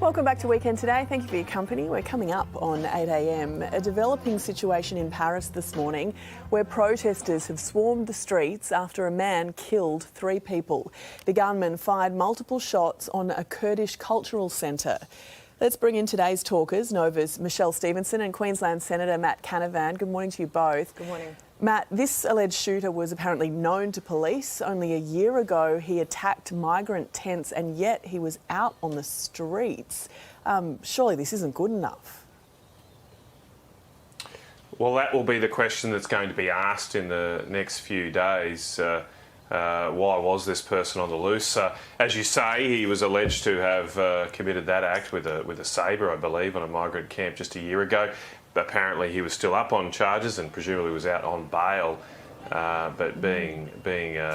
Welcome back to Weekend Today. Thank you for your company. We're coming up on 8 a.m. A developing situation in Paris this morning where protesters have swarmed the streets after a man killed 3 people. The gunman fired multiple shots on a Kurdish cultural centre. Let's bring in today's talkers, Nova's Michelle Stevenson and Queensland Senator Matt Canavan. Good morning to you both. Good morning. Matt, this alleged shooter was apparently known to police. Only a year ago, he attacked migrant tents and yet he was out on the streets. Surely this isn't good enough. Well, that will be the question that's going to be asked in the next few days. Why was this person on the loose? As you say, he was alleged to have committed that act with a sabre, I believe, on a migrant camp just a year ago. Apparently he was still up on charges and presumably was out on bail. But being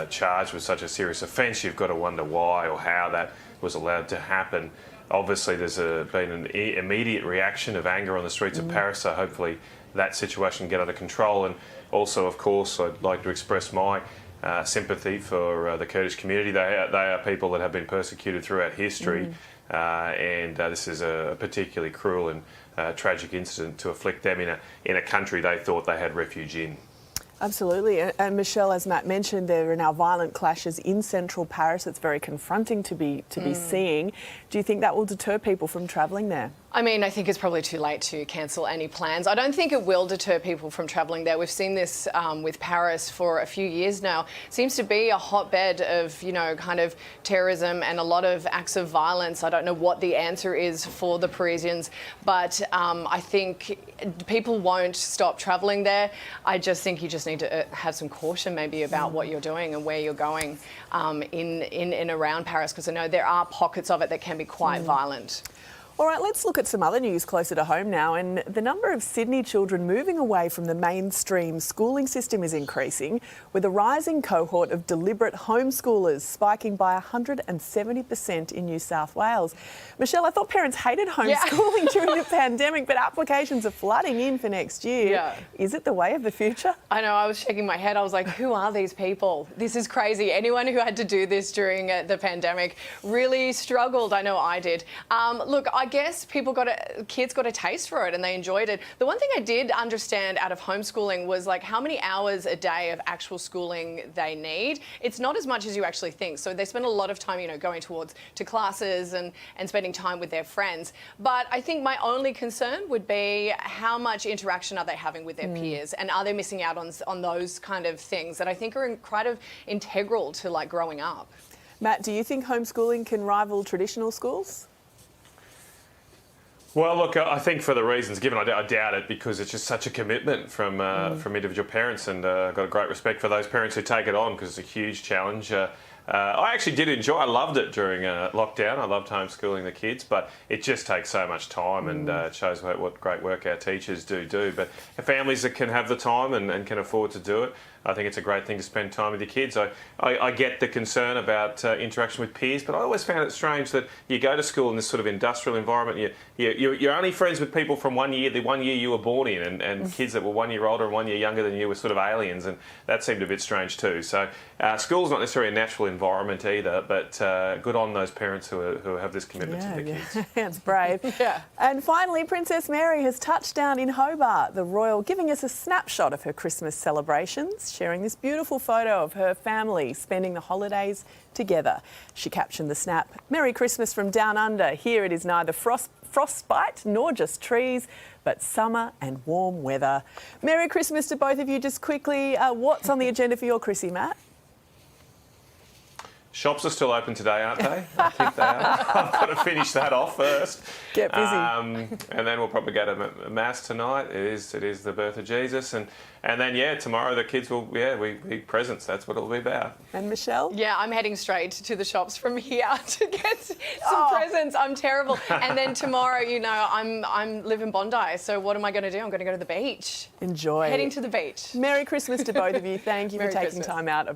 charged with such a serious offence, you've got to wonder why or how that was allowed to happen. Obviously there's been an immediate reaction of anger on the streets of Paris, so hopefully that situation can get under control. And also, of course, I'd like to express my sympathy for the Kurdish community. They are people that have been persecuted throughout history, and this is a particularly cruel and tragic incident to afflict them in a country they thought they had refuge in. Absolutely. And Michelle, as Matt mentioned, there are now violent clashes in central Paris. It's very confronting to be seeing. Do you think that will deter people from travelling there? I mean, I think it's probably too late to cancel any plans. I don't think it will deter people from travelling there. We've seen this with Paris for a few years now. It seems to be a hotbed of, kind of terrorism and a lot of acts of violence. I don't know what the answer is for the Parisians, but I think people won't stop travelling there. I just think you just need to have some caution maybe about what you're doing and where you're going in and around Paris, because I know there are pockets of it that can be quite violent. All right, let's look at some other news closer to home now. And the number of Sydney children moving away from the mainstream schooling system is increasing, with a rising cohort of deliberate homeschoolers spiking by 170% in New South Wales. Michelle, I thought parents hated homeschooling during the pandemic, but applications are flooding in for next year. Yeah. Is it the way of the future? I know, I was shaking my head. I was like, who are these people? This is crazy. Anyone who had to do this during the pandemic really struggled. I know I did. Look, I guess kids got a taste for it and they enjoyed it. The one thing I did understand out of homeschooling was like how many hours a day of actual schooling they need. It's not as much as you actually think. So they spend a lot of time, going to classes and spending time with their friends. But I think my only concern would be how much interaction are they having with their peers, and are they missing out on those kind of things that I think are kind of integral to like growing up. Matt, do you think homeschooling can rival traditional schools? Well, look, I think for the reasons given, I doubt it, because it's just such a commitment from individual parents, and I've got a great respect for those parents who take it on, because it's a huge challenge. I actually did enjoy. I loved it during lockdown. I loved homeschooling the kids, but it just takes so much time, and it shows what great work our teachers do. But families that can have the time and can afford to do it, I think it's a great thing to spend time with your kids. I get the concern about interaction with peers, but I always found it strange that you go to school in this sort of industrial environment. You're only friends with people from the 1 year you were born in, and kids that were 1 year older and 1 year younger than you were sort of aliens, and that seemed a bit strange too. So school's not necessarily a natural environment either, but good on those parents who have this commitment to their kids. It's brave. And finally, Princess Mary has touched down in Hobart, the royal, giving us a snapshot of her Christmas celebrations, sharing this beautiful photo of her family spending the holidays together. She captioned the snap, "Merry Christmas from down under. Here it is neither frostbite nor just trees, but summer and warm weather." Merry Christmas to both of you. Just quickly, what's on the agenda for your Chrissy, Matt? Shops are still open today, aren't they? I think they are. I've got to finish that off first. Get busy. And then we'll probably go to Mass tonight. It is the birth of Jesus. And then, tomorrow the kids will, we eat presents. That's what it'll be about. And Michelle? Yeah, I'm heading straight to the shops from here to get some presents. I'm terrible. And then tomorrow, I'm live in Bondi. So what am I going to do? I'm going to go to the beach. Enjoy. Heading to the beach. Merry Christmas to both of you. Thank you for taking time out of your